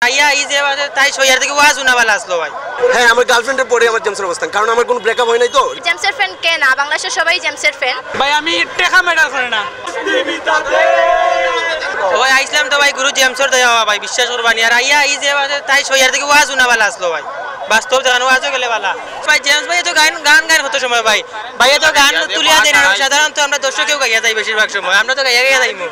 ভাইয়া এই যে তাই সইয়ার থেকে ওয়াজ উনাবালা আসলো ভাই। হ্যাঁ, আমার গার্লফ্রেন্ডের পরে আমার জেমসের অবস্থান, কারণ আমার কোনো ব্রেকআপ হয় নাই তো। জেমসের ফ্যান কে না, বাংলাদেশের সবাই জেমসের ফ্যান। ভাই আমি টেকা মেডাল করে না ওই আইসলাম তো ভাই গুরু জেমসর দেওয়া ভাই, বিশ্বাস করবানি। আর আইয়া এই যে তাই সইয়ার থেকে ওয়াজ উনাবালা আসলো ভাই, বাস্তব দেখানো ওয়াজও গেলে বালা ভাই। জেমস ভাই তো গান হতো সময় ভাই, ভাইয়া তো গান তুলিয়া দেন। সাধারণত আমরা দর্শকেও গাইয়া যাই বেশিরভাগ সময়, আমরা তো গাইয়া যাইমু।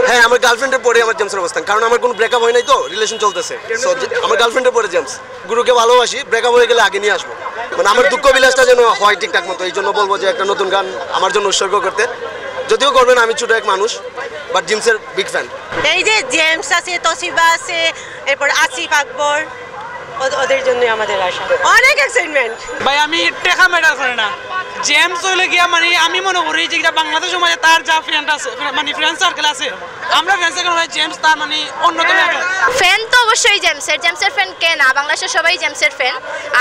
হ্যাঁ, আমার গার্লফ্রেন্ডের পরে আমার জেমসের অবস্থান, কারণ আমার কোনো ব্রেকআপ হয় নাই তো, রিলেশন চলতেছে। সো আমার গার্লফ্রেন্ডের পরে জেমস। গুরুকে ভালোবাসি, ব্রেকআপ হয়ে গেলে আগে নিয়ে আসবো, মানে আমার দুঃখ বিলাসটা যেন হয় ঠিকঠাক মতো। এই জন্য বলবো যে একটা নতুন গান আমার জন্য উৎসর্গ করতে। যদিও করবেন, আমি ছোট এক মানুষ, বাট জেমসের বিগ ফ্যান। এই যে জেমস আছে, তসিবা আছে, এরপর আসিফ আকবর, ওদের জন্য আমাদের আশা, অনেক এক্সাইটমেন্ট। ভাই আমি টেকা মেডাল করে না। জেমস হইলে গিয়া মানে আমি মনে করি যে বাংলাদেশ সমাজে তার যা ফ্রেন্ড আছে, মানে ফ্রেন্ড সার্কেল আছে, আমরা ফ্রেন্ড সার্কেল হয় জেমস তার মানে অন্যতম একটা ফ্যান। তো অবশ্যই জেমসের ফ্যান কে না, বাংলাদেশের সবাই জেমসের ফ্যান।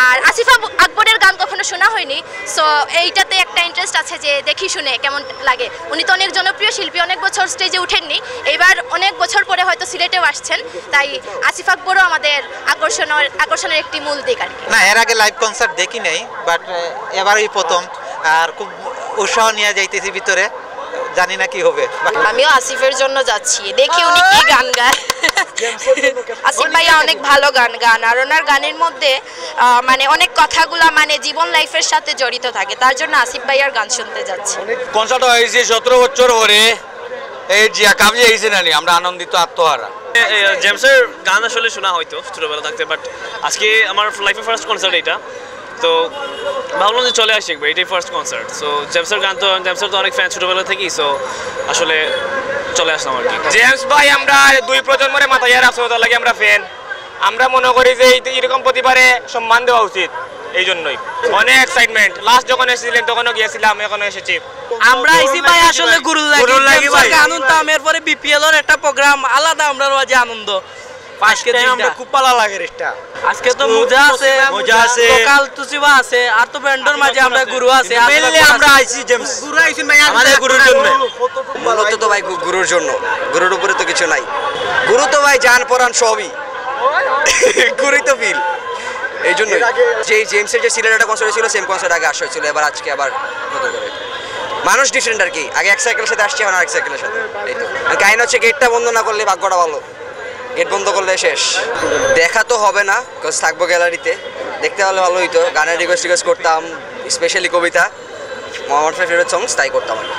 আর আসিফ আকবরের গান কখনো শোনা হয়নি, সো এইটাতে একটা ইন্টারেস্ট আছে যে দেখি শুনে কেমন লাগে। উনি তো অনেক জনপ্রিয় শিল্পী, অনেক বছর স্টেজে উঠেননি, এবার অনেক বছর পরে হয়তো সিলেটেও আসছেন, তাই আসিফ আকবরও আমাদের আকর্ষণের একটি মূল দিক আর কি। না, এর আগে লাইভ কনসার্ট দেখি নাই, বাট এবারই প্রথম। আর খুব উৎসাহ নিয়ে যাইতেছি ভিতরে, জানি না কি হবে। আমিও আসিফের জন্য যাচ্ছি, দেখি উনি কি গান গায়। আসিফ ভাইয়া অনেক ভালো গান গান, আর ওনার গানের মধ্যে মানে অনেক কথাগুলা মানে জীবন লাইফের সাথে জড়িত থাকে, তার জন্য আসিফ ভাইয়ার গান শুনতে যাচ্ছি। কনসার্ট হয়েছে 17 বছর পরে, এই জিয়া কামিয়ে হয়েছে নানি, আমরা আনন্দিত আত্মহারা। জেমসের গান আসলে শোনা হয়তো ছোটবেলা থাকতে, বাট আজকে আমার লাইফে ফার্স্ট কনসার্ট এটা, তো ভাবলাম যে চলে আসি একবার, এটাই ফার্স্ট কনসার্ট। সো জেমসের গান তো, জেমসের তো অনেক ফ্যান ছোটবেলা থেকেই, সো আসলে চলে আসলাম আর কি। জেমস ভাই আমরা 2 প্রজন্মের মাথায় রাখছি, তার লাগে আমরা ফ্যান। আমরা মনে করি যে এরকম প্রতিবারে সম্মান দেওয়া উচিত, এই জন্যই অনেক এক্সাইটমেন্ট। লাস্ট যখন এসেছিলেন তখনও গিয়েছিলাম, এখনো এসেছি। আমরা আইছি ভাই আসলে গুরুর লাগি ভাই আনন্দ। এরপরে বিপিএল এর একটা প্রোগ্রাম আলাদা, আমরা যে আনন্দ আজকে আমরা খুব ভালো লাগে এটা। আজকে তো মজা আছে, সকাল তুসিবা আছে, আর তো ব্যান্ডের মাঝে আমরা গুরু আছে। মেইনলি আমরা আইছি জেমস, গুরু আইছেন ভাই আমাদের গুরুর জন্য। মূলত তো ভাই গুরুর জন্য, গুরুর উপরে তো কিছু নাই। গুরু তো ভাই জান পরাণ সবই, গুরুই তো ফিল। এই জন্য যে জেমসের যে সিলেটের কনসার্ট ছিল, সেম কনসার্ট আগে আসা হয়েছিল, এবার আজকে আবার নতুন করে। মানুষ ডিফারেন্ট আর কি, আগে এক সাইকেলের সাথে আসছে, এখন আরেক সাইকেলের সাথে। এই তো কাহিনী হচ্ছে, গেটটা বন্ধ না করলে ভাগ্যটা ভালো, গেট বন্ধ করলে শেষ। দেখা তো হবে না, বিকজ থাকবো গ্যালারিতে, দেখতে হলে ভালো হইতো। গানের রিকোয়েস্ট করতাম, স্পেশালি কবিতা, আমার ফেভারিট সংস, তাই করতাম আর কি।